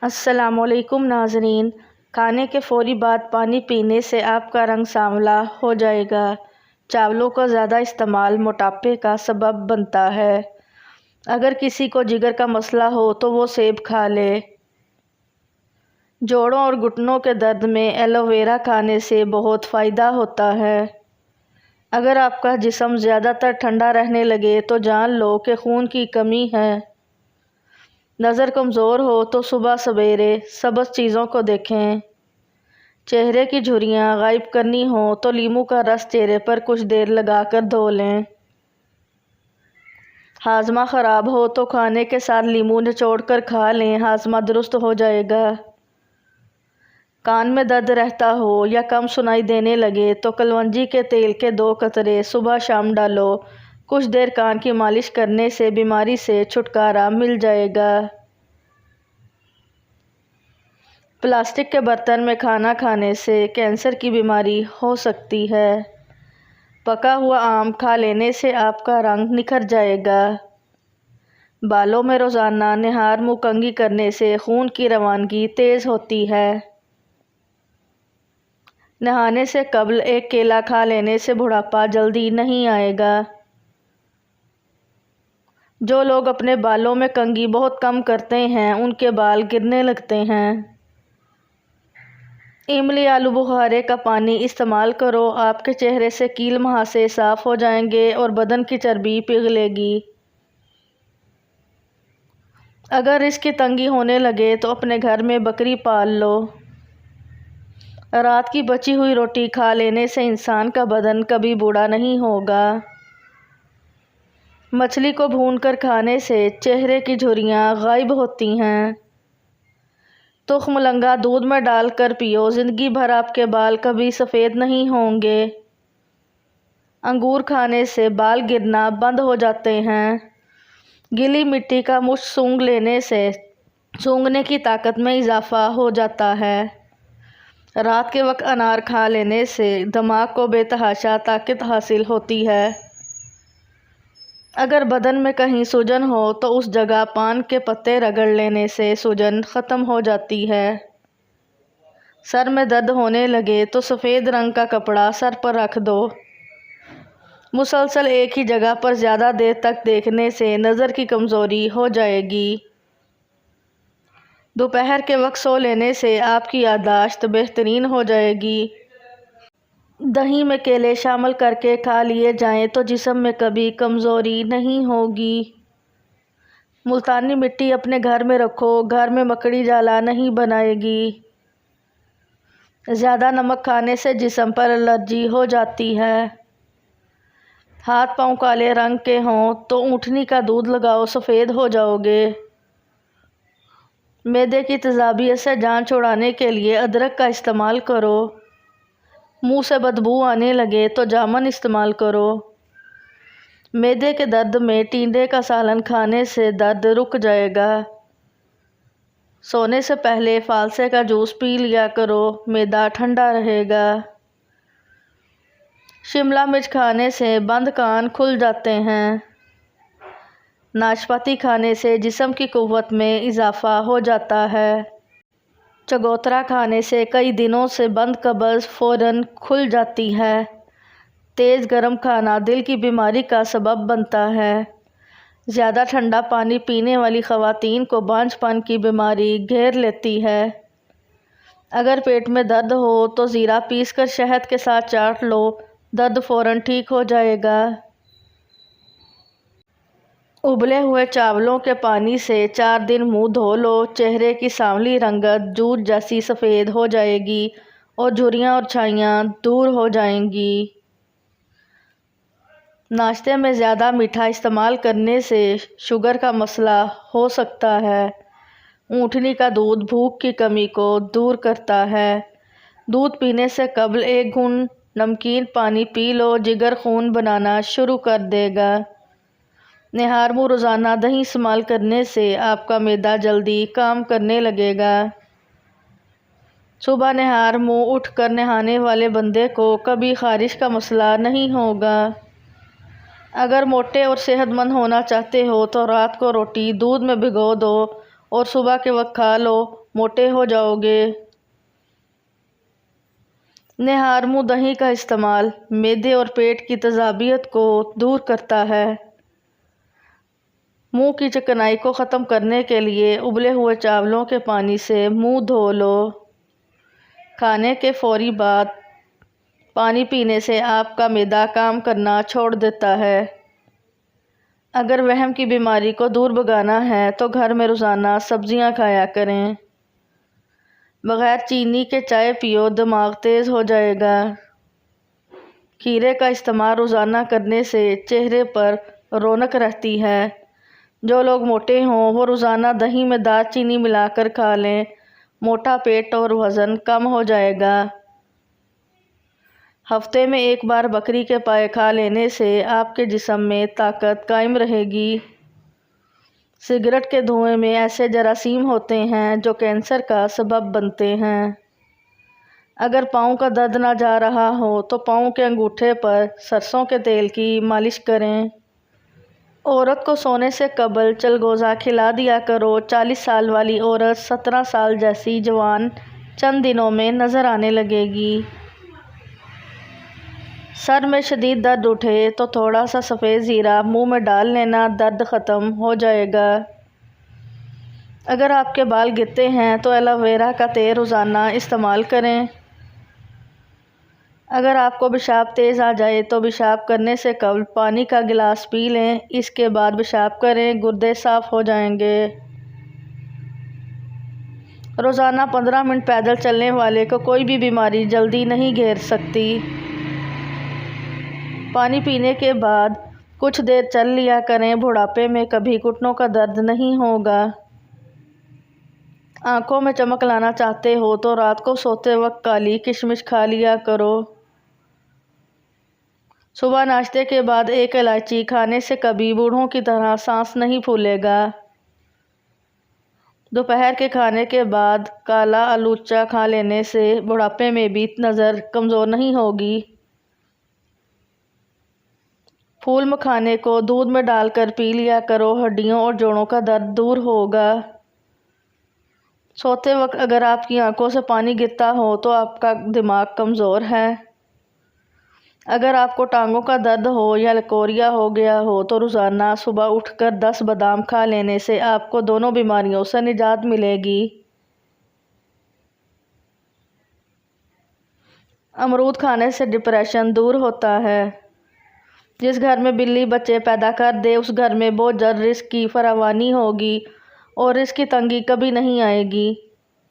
السلام علیکم ناظرین، کھانے کے فوری بعد پانی پینے سے آپ کا رنگ سانولا ہو جائے گا۔ چاولوں کا زیادہ استعمال موٹاپے کا سبب بنتا ہے۔ اگر کسی کو جگر کا مسئلہ ہو تو وہ سیب کھا لے۔ جوڑوں اور گھٹنوں کے درد میں ایلو ویرا کھانے سے بہت فائدہ ہوتا ہے۔ اگر آپ کا جسم زیادہ تر ٹھنڈا رہنے لگے تو جان لو کہ خون کی کمی ہے۔ نظر کمزور ہو تو صبح سویرے سبز چیزوں کو دیکھیں۔ چہرے کی جھریاں غائب کرنی ہوں تو لیموں کا رس چہرے پر کچھ دیر لگا کر دھو لیں۔ ہاضمہ خراب ہو تو کھانے کے ساتھ لیموں نچوڑ کر کھا لیں، ہاضمہ درست ہو جائے گا۔ کان میں درد رہتا ہو یا کم سنائی دینے لگے تو کلونجی کے تیل کے 2 قطرے صبح شام ڈالو۔ کچھ دیر کان کی مالش کرنے سے بیماری سے چھٹکارا مل جائے گا۔ پلاسٹک کے برتن میں کھانا کھانے سے کینسر کی بیماری ہو سکتی ہے۔ پکا ہوا آم کھا لینے سے آپ کا رنگ نکھر جائے گا۔ بالوں میں روزانہ نہار منہ کنگھی کرنے سے خون کی روانگی تیز ہوتی ہے۔ نہانے سے قبل ایک کیلا کھا لینے سے بڑھاپا جلدی نہیں آئے گا۔ جو لوگ اپنے بالوں میں کنگھی بہت کم کرتے ہیں ان کے بال گرنے لگتے ہیں۔ املی آلو بخارے کا پانی استعمال کرو، آپ کے چہرے سے کیل مہاسے صاف ہو جائیں گے اور بدن کی چربی پگھلے گی۔ اگر رزق کی تنگی ہونے لگے تو اپنے گھر میں بکری پال لو۔ رات کی بچی ہوئی روٹی کھا لینے سے انسان کا بدن کبھی بوڑھا نہیں ہوگا۔ مچھلی کو بھون کر کھانے سے چہرے کی جھریاں غائب ہوتی ہیں۔ تخم لنگا دودھ میں ڈال کر پیو، زندگی بھر آپ کے بال کبھی سفید نہیں ہوں گے۔ انگور کھانے سے بال گرنا بند ہو جاتے ہیں۔ گیلی مٹی کا مشت سونگھ لینے سے سونگھنے کی طاقت میں اضافہ ہو جاتا ہے۔ رات کے وقت انار کھا لینے سے دماغ کو بے تحاشا طاقت حاصل ہوتی ہے۔ اگر بدن میں کہیں سوجن ہو تو اس جگہ پان کے پتے رگڑ لینے سے سوجن ختم ہو جاتی ہے۔ سر میں درد ہونے لگے تو سفید رنگ کا کپڑا سر پر رکھ دو۔ مسلسل ایک ہی جگہ پر زیادہ دیر تک دیکھنے سے نظر کی کمزوری ہو جائے گی۔ دوپہر کے وقت سو لینے سے آپ کی یادداشت بہترین ہو جائے گی۔ دہی میں کیلے شامل کر کے کھا لیے جائیں تو جسم میں کبھی کمزوری نہیں ہوگی۔ ملتانی مٹی اپنے گھر میں رکھو، گھر میں مکڑی جالا نہیں بنائے گی۔ زیادہ نمک کھانے سے جسم پر الرجی ہو جاتی ہے۔ ہاتھ پاؤں کالے رنگ کے ہوں تو اونٹنی کا دودھ لگاؤ، سفید ہو جاؤ گے۔ معدے کی تیزابیت سے جان چھڑانے کے لیے ادرک کا استعمال کرو۔ منہ سے بدبو آنے لگے تو جامن استعمال کرو۔ معدے کے درد میں ٹینڈے کا سالن کھانے سے درد رک جائے گا۔ سونے سے پہلے فالسے کا جوس پی لیا کرو، معدہ ٹھنڈا رہے گا۔ شملہ مرچ کھانے سے بند کان کھل جاتے ہیں۔ ناشپاتی کھانے سے جسم کی قوت میں اضافہ ہو جاتا ہے۔ چگوترا کھانے سے کئی دنوں سے بند قبض فوراً کھل جاتی ہے۔ تیز گرم کھانا دل کی بیماری کا سبب بنتا ہے۔ زیادہ ٹھنڈا پانی پینے والی خواتین کو بانجھ پن کی بیماری گھیر لیتی ہے۔ اگر پیٹ میں درد ہو تو زیرہ پیس کر شہد کے ساتھ چاٹ لو، درد فوراً ٹھیک ہو جائے گا۔ ابلے ہوئے چاولوں کے پانی سے 4 دن منہ دھو لو، چہرے کی سانولی رنگت جوت جیسی سفید ہو جائے گی اور جھریاں اور چھائیاں دور ہو جائیں گی۔ ناشتے میں زیادہ میٹھا استعمال کرنے سے شوگر کا مسئلہ ہو سکتا ہے۔ اونٹنی کا دودھ بھوک کی کمی کو دور کرتا ہے۔ دودھ پینے سے قبل 1 گھونٹ نمکین پانی پی لو، جگر خون بنانا شروع کر دے گا۔ نہار منہ روزانہ دہی استعمال کرنے سے آپ کا معدہ جلدی کام کرنے لگے گا۔ صبح نہار منہ اٹھ کر نہانے والے بندے کو کبھی خارش کا مسئلہ نہیں ہوگا۔ اگر موٹے اور صحت مند ہونا چاہتے ہو تو رات کو روٹی دودھ میں بھگو دو اور صبح کے وقت کھا لو موٹے ہو جاؤ گے۔ نہار منہ دہی کا استعمال معدے اور پیٹ کی تیزابیت کو دور کرتا ہے۔ منہ کی چکنائی کو ختم کرنے کے لیے ابلے ہوئے چاولوں کے پانی سے منہ دھو لو۔ کھانے کے فوری بعد پانی پینے سے آپ کا معدہ کام کرنا چھوڑ دیتا ہے۔ اگر وہم کی بیماری کو دور بھگانا ہے تو گھر میں روزانہ سبزیاں کھایا کریں۔ بغیر چینی کے چائے پیو، دماغ تیز ہو جائے گا۔ کھیرے کا استعمال روزانہ کرنے سے چہرے پر رونق رہتی ہے۔ جو لوگ موٹے ہوں وہ روزانہ دہی میں دار چینی ملا کر کھا لیں، موٹا پیٹ اور وزن کم ہو جائے گا۔ ہفتے میں ایک بار بکری کے پائے کھا لینے سے آپ کے جسم میں طاقت قائم رہے گی۔ سگریٹ کے دھوئیں میں ایسے جراثیم ہوتے ہیں جو کینسر کا سبب بنتے ہیں۔ اگر پاؤں کا درد نہ جا رہا ہو تو پاؤں کے انگوٹھے پر سرسوں کے تیل کی مالش کریں۔ عورت کو سونے سے قبل چلگوزہ کھلا دیا کرو۔ 40 سال والی عورت 17 سال جیسی جوان چند دنوں میں نظر آنے لگے گی۔ سر میں شدید درد اٹھے تو تھوڑا سا سفید زیرہ منہ میں ڈال لینا، درد ختم ہو جائے گا۔ اگر آپ کے بال گرتے ہیں تو ایلو ویرا کا تیل روزانہ استعمال کریں۔ اگر آپ کو پیشاب تیز آ جائے تو پیشاب کرنے سے قبل پانی کا گلاس پی لیں، اس کے بعد پیشاب کریں، گردے صاف ہو جائیں گے۔ روزانہ 15 منٹ پیدل چلنے والے کو کوئی بھی بیماری جلدی نہیں گھیر سکتی۔ پانی پینے کے بعد کچھ دیر چل لیا کریں، بڑھاپے میں کبھی گھٹنوں کا درد نہیں ہوگا۔ آنکھوں میں چمک لانا چاہتے ہو تو رات کو سوتے وقت کالی کشمش کھا لیا کرو۔ صبح ناشتے کے بعد ایک الائچی کھانے سے کبھی بوڑھوں کی طرح سانس نہیں پھولے گا۔ دوپہر کے کھانے کے بعد کالا الوچہ کھا لینے سے بڑھاپے میں بھی نظر کمزور نہیں ہوگی۔ پھول مکھانے کو دودھ میں ڈال کر پی لیا کرو، ہڈیوں اور جوڑوں کا درد دور ہوگا۔ سوتے وقت اگر آپ کی آنکھوں سے پانی گرتا ہو تو آپ کا دماغ کمزور ہے۔ اگر آپ کو ٹانگوں کا درد ہو یا لکوریا ہو گیا ہو تو روزانہ صبح اٹھ کر 10 بادام کھا لینے سے آپ کو دونوں بیماریوں سے نجات ملے گی۔ امرود کھانے سے ڈپریشن دور ہوتا ہے۔ جس گھر میں بلی بچے پیدا کر دے اس گھر میں بہت جلد رزق کی فراوانی ہوگی اور رزق کی تنگی کبھی نہیں آئے گی۔